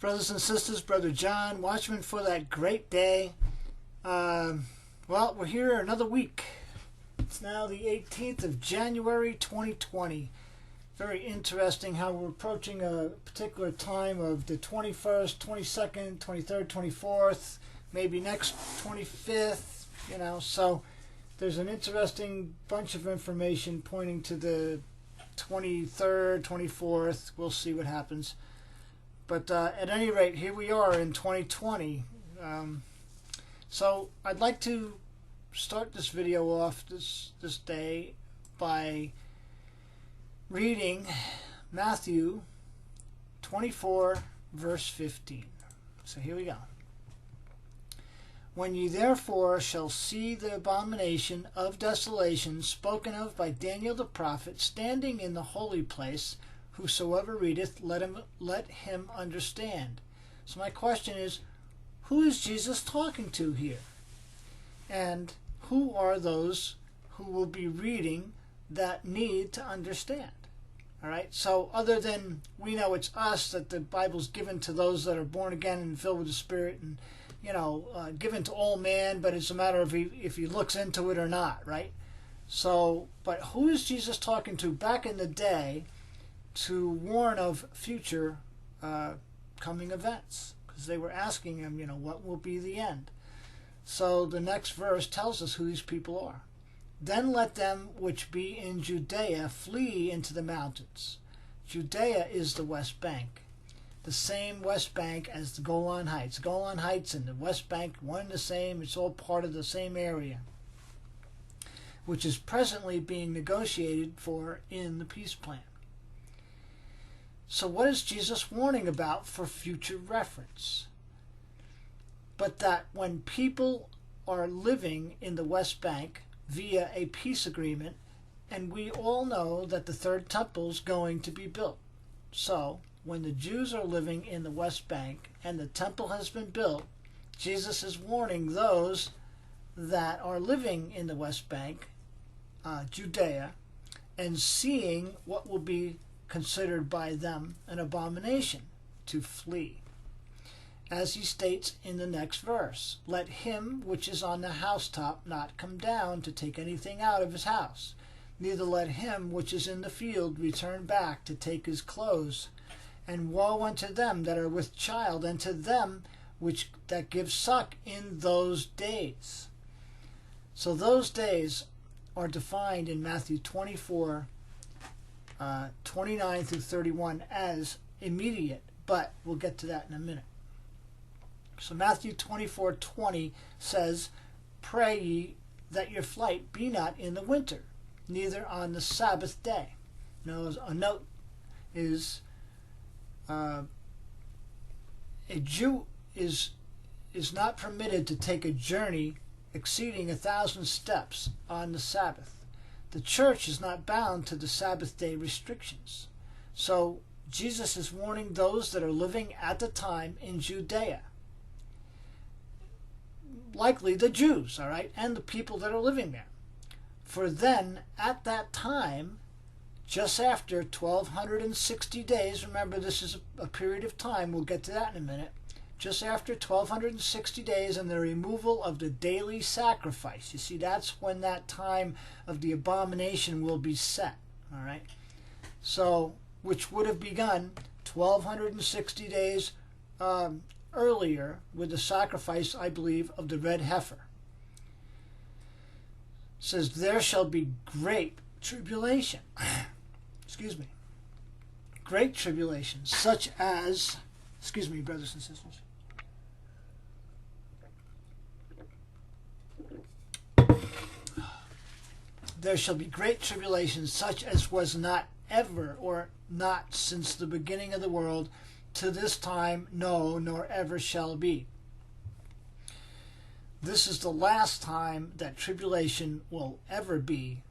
Brothers and sisters, Brother John, watchman for that great day. Well, we're here another week. It's now the 18th of January 2020. Very interesting how we're approaching a particular time of the 21st, 22nd, 23rd, 24th, maybe next 25th, so there's an interesting bunch of information pointing to the 23rd, 24th. We'll see what happens. But at any rate, here we are in 2020. So I'd like to start this video off this day by reading Matthew 24, verse 15. So here we go. When ye therefore shall see the abomination of desolation spoken of by Daniel the prophet standing in the holy place, whosoever readeth, let him understand. So my question is, who is Jesus talking to here? And who are those who will be reading that need to understand? All right, so other than we know it's us, that the Bible's given to those that are born again and filled with the Spirit, and given to all man, but it's a matter of if he looks into it or not, right? So, but who is Jesus talking to back in the day to warn of future coming events? Because they were asking him, what will be the end? So the next verse tells us who these people are. Then let them which be in Judea flee into the mountains. Judea is the West Bank, the same West Bank as the Golan Heights. Golan Heights and the West Bank, one and the same. It's all part of the same area, which is presently being negotiated for in the peace plan. So what is Jesus warning about for future reference? But that when people are living in the West Bank via a peace agreement, and we all know that the third temple is going to be built. So when the Jews are living in the West Bank and the temple has been built, Jesus is warning those that are living in the West Bank, Judea, and seeing what will be considered by them an abomination, to flee. As he states in the next verse, let him which is on the housetop not come down to take anything out of his house, neither let him which is in the field return back to take his clothes. And woe unto them that are with child, and to them that give suck in those days. So those days are defined in Matthew 24, 29 through 31 as immediate, but we'll get to that in a minute. So Matthew 24:20 says, pray ye that your flight be not in the winter, neither on the Sabbath day. Now, a note is a Jew is not permitted to take a journey exceeding 1,000 steps on the Sabbath. The church is not bound to the Sabbath day restrictions. So Jesus is warning those that are living at the time in Judea, likely the Jews, all right, and the people that are living there. For then, at that time, just after 1,260 days, remember this is a period of time, we'll get to that in a minute, just after 1,260 days and the removal of the daily sacrifice. You see, that's when that time of the abomination will be set, all right? So, which would have begun 1,260 days earlier with the sacrifice, I believe, of the red heifer. It says, there shall be great tribulation. Excuse me. Great tribulation, such as, excuse me, brothers and sisters. There shall be great tribulation, such as was not ever, or not since the beginning of the world, to this time, no, nor ever shall be. This is the last time that tribulation will ever be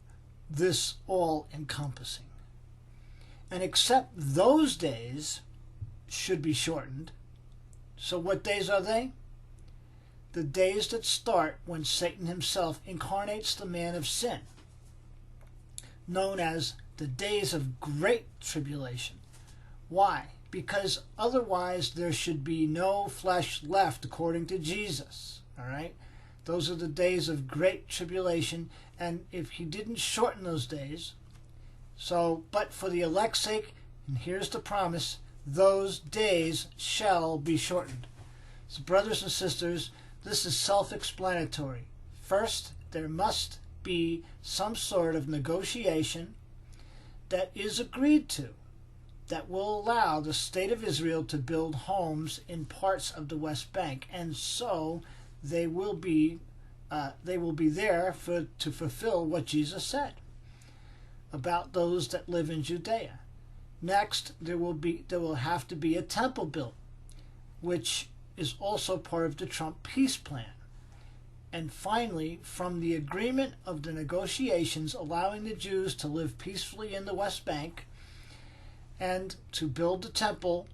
this all-encompassing. And except those days should be shortened. So what days are they? The days that start when Satan himself incarnates the man of sin, known as the days of great tribulation. Why? because otherwise there should be no flesh left, according to Jesus. All right? Those are the days of great tribulation, and if he didn't shorten those days, but for the elect's sake, and here's the promise, those days shall be shortened. So brothers and sisters, this is self-explanatory. First, there must be some sort of negotiation that is agreed to that will allow the state of Israel to build homes in parts of the West Bank, and so they will be there to fulfill what Jesus said about those that live in Judea. Next, there will have to be a temple built, which is also part of the Trump peace plan. And finally, from the agreement of the negotiations allowing the Jews to live peacefully in the West Bank and to build the temple,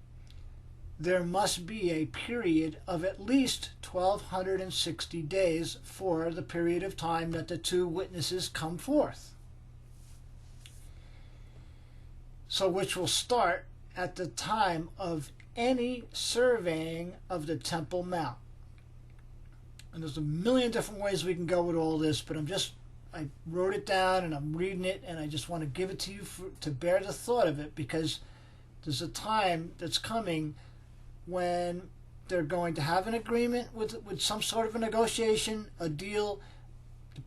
there must be a period of at least 1,260 days for the period of time that the two witnesses come forth. So which will start at the time of any surveying of the Temple Mount. And there's a million different ways we can go with all this, but I wrote it down and I'm reading it, and I just want to give it to you to bear the thought of it, because there's a time that's coming when they're going to have an agreement with some sort of a negotiation, a deal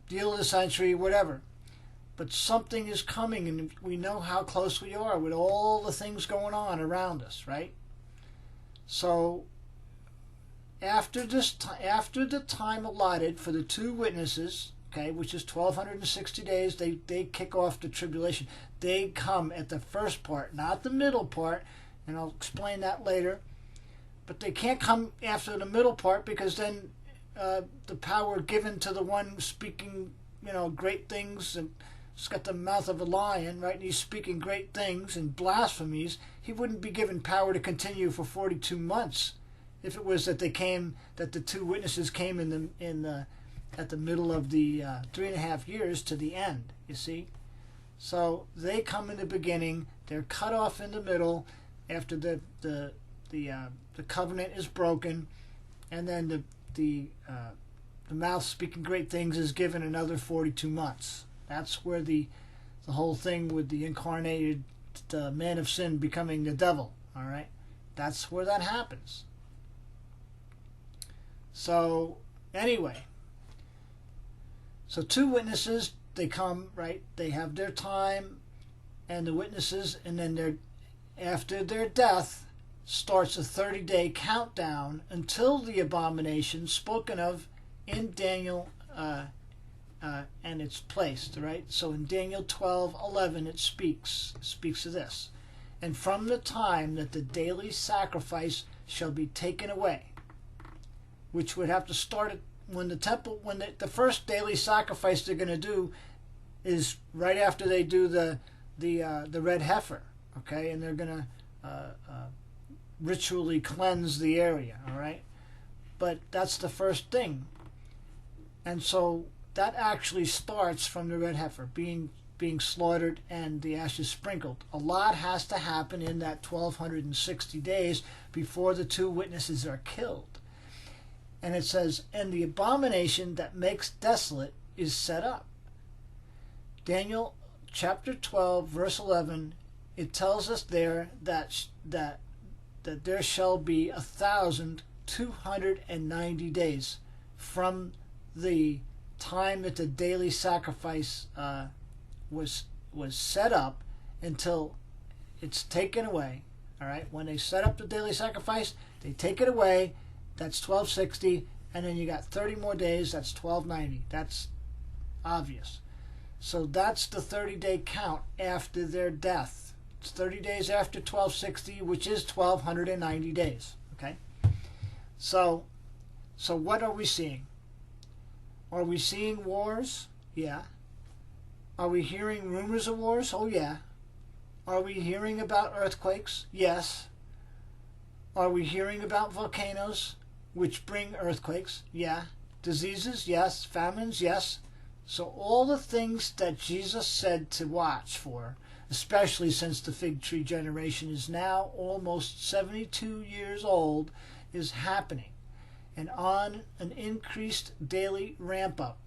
of the century, whatever. But something is coming, and we know how close we are with all the things going on around us, right? So after the time allotted for the two witnesses, okay, which is 1,260 days, they kick off the tribulation. They come at the first part, not the middle part, and I'll explain that later. But they can't come after the middle part, because then the power given to the one speaking, great things, and he's got the mouth of a lion, right? And he's speaking great things and blasphemies. He wouldn't be given power to continue for 42 months if it was that the two witnesses came at the middle of the 3.5 years to the end. You see, so they come in the beginning. They're cut off in the middle after the covenant is broken, and then the mouth speaking great things is given another 42 months. That's where the whole thing with the incarnated man of sin becoming the devil, all right? That's where that happens. So anyway, so two witnesses, they come, right? They have their time, and the witnesses, and then after their death starts a 30-day countdown until the abomination spoken of in Daniel and it's placed, right? So in Daniel 12:11 it speaks of this. And from the time that the daily sacrifice shall be taken away, which would have to start when the first daily sacrifice they're going to do is right after they do the red heifer, okay? And they're going to ritually cleanse the area, all right? But that's the first thing. And so that actually starts from the red heifer being slaughtered and the ashes sprinkled. A lot has to happen in that 1,260 days before the two witnesses are killed. And it says, and the abomination that makes desolate is set up. Daniel chapter 12, verse 11, it tells us there that there shall be 1,290 days from the time that the daily sacrifice was set up until it's taken away. All right, when they set up the daily sacrifice, they take it away. That's 1260, and then you got 30 more days. That's 1290. That's obvious. So that's the 30-day count after their death. It's 30 days after 1260, which is 1,290 days. Okay. So what are we seeing? Are we seeing wars? Yeah. Are we hearing rumors of wars? Oh, yeah. Are we hearing about earthquakes? Yes. Are we hearing about volcanoes, which bring earthquakes? Yeah. Diseases? Yes. Famines? Yes. So all the things that Jesus said to watch for, especially since the fig tree generation is now almost 72 years old, is happening and on an increased daily ramp up.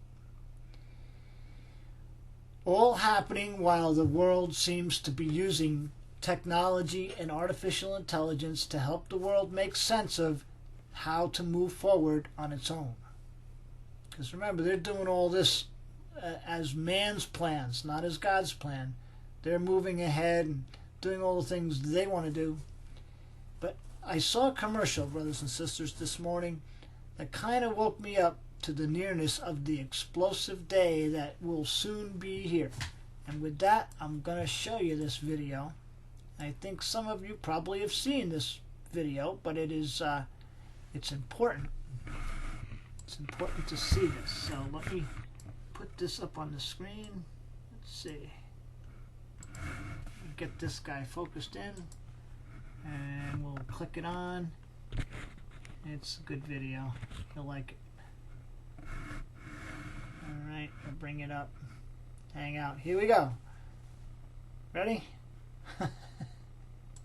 All happening while the world seems to be using technology and artificial intelligence to help the world make sense of how to move forward on its own. Because remember, they're doing all this as man's plans, not as God's plan. They're moving ahead and doing all the things they want to do. But I saw a commercial, brothers and sisters, this morning that kind of woke me up to the nearness of the explosive day that will soon be here. And with that, I'm going to show you this video. I think some of you probably have seen this video, but it's important. It's important to see this. So let me put this up on the screen. Let's see. Get this guy focused in, and we'll click it on. It's a good video. You'll like it. Alright, I'll bring it up. Hang out. Here we go. Ready?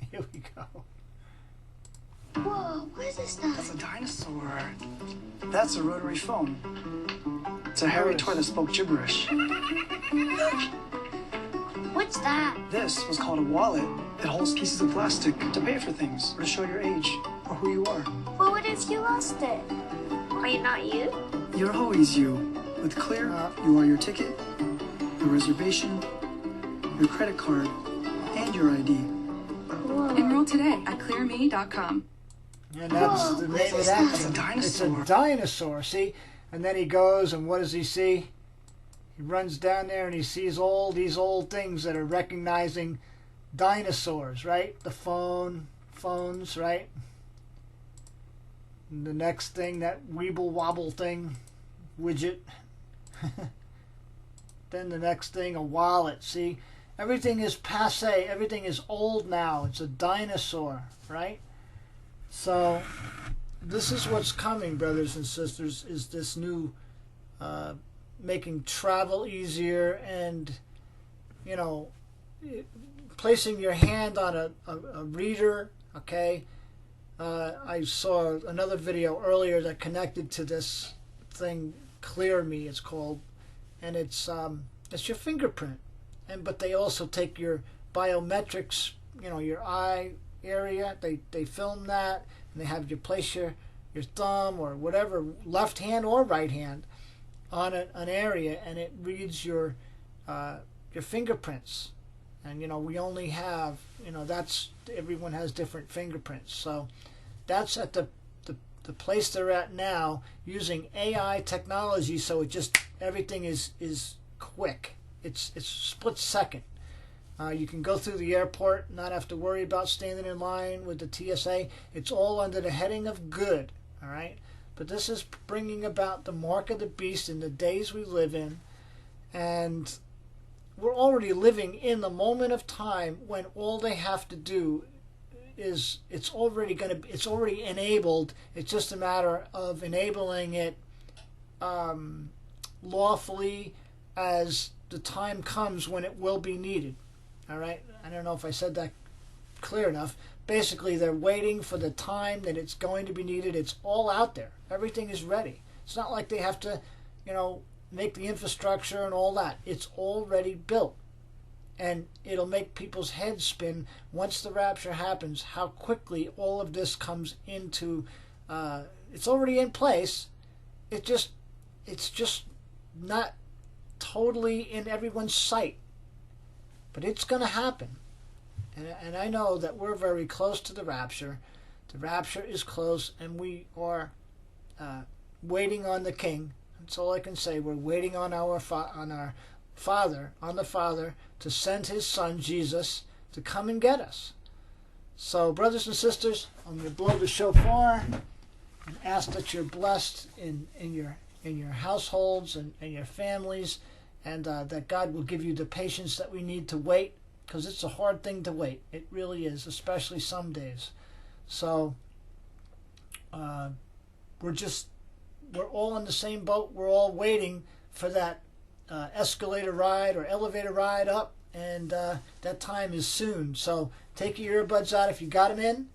Here we go. Whoa, what is this stuff? That's a dinosaur. That's a rotary phone. It's a hairy toy that spoke gibberish. What's that? This was called a wallet. It holds pieces of plastic to pay for things or to show your age or who you are. Well, what if you lost it? Are you not you? You're always you. With Clear, you are your ticket, your reservation, your credit card, and your ID. Cool. Enroll today at clearme.com. And that's the name of that. That's a dinosaur. It's a dinosaur, see? And then he goes, and what does he see? He runs down there and he sees all these old things that are recognizing dinosaurs, right? The phones, right? And the next thing, that Weeble Wobble thing, widget. Then the next thing, a wallet, see? Everything is passé. Everything is old now. It's a dinosaur, right? So this is what's coming, brothers and sisters, is this new making travel easier and, you know, placing your hand on a reader, okay? I saw another video earlier that connected to this thing, Clear Me it's called, and it's your fingerprint. But they also take your biometrics, you know, your eye area, they film that, and they have you place your thumb or whatever, left hand or right hand, on an area, and it reads your fingerprints. And, you know, we only have, you know, everyone has different fingerprints. So that's at the place they're at now, using AI technology, so everything is quick. It's split second. You can go through the airport, not have to worry about standing in line with the TSA. It's all under the heading of good, all right? But this is bringing about the mark of the beast in the days we live in, and we're already living in the moment of time when all they have to do is it's already enabled. It's just a matter of enabling it lawfully as the time comes when it will be needed. All right? I don't know if I said that clear enough. Basically, they're waiting for the time that it's going to be needed. It's all out there. Everything is ready. It's not like they have to, you know, make the infrastructure and all that. It's already built. And it'll make people's heads spin once the rapture happens, how quickly all of this comes into, it's already in place. It's just not totally in everyone's sight. But it's going to happen. And I know that we're very close to the rapture. The rapture is close, and we are waiting on the King. That's all I can say. We're waiting on the Father to send His Son Jesus to come and get us. So, brothers and sisters, I'm going to blow the shofar and ask that you're blessed in your households and your families, and that God will give you the patience that we need to wait, because it's a hard thing to wait. It really is, especially some days. So we're all in the same boat. We're all waiting for that escalator ride or elevator ride up, and that time is soon. So take your earbuds out if you got them in.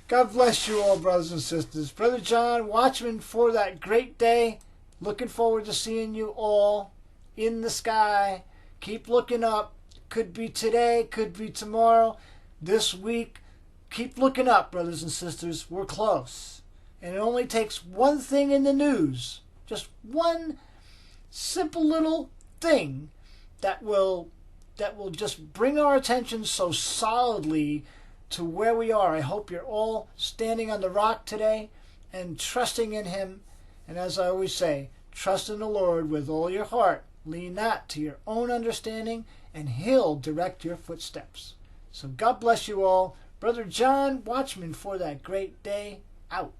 God bless you all, brothers and sisters. Brother John, watchman for that great day. Looking forward to seeing you all in the sky. Keep looking up. Could be today, could be tomorrow, this week. Keep looking up, brothers and sisters. We're close. And it only takes one thing in the news, just one simple little thing that will just bring our attention so solidly to where we are. I hope you're all standing on the rock today and trusting in Him. And as I always say, trust in the Lord with all your heart. Lean not to your own understanding, and He'll direct your footsteps. So God bless you all. Brother John, watchman for that great day, out.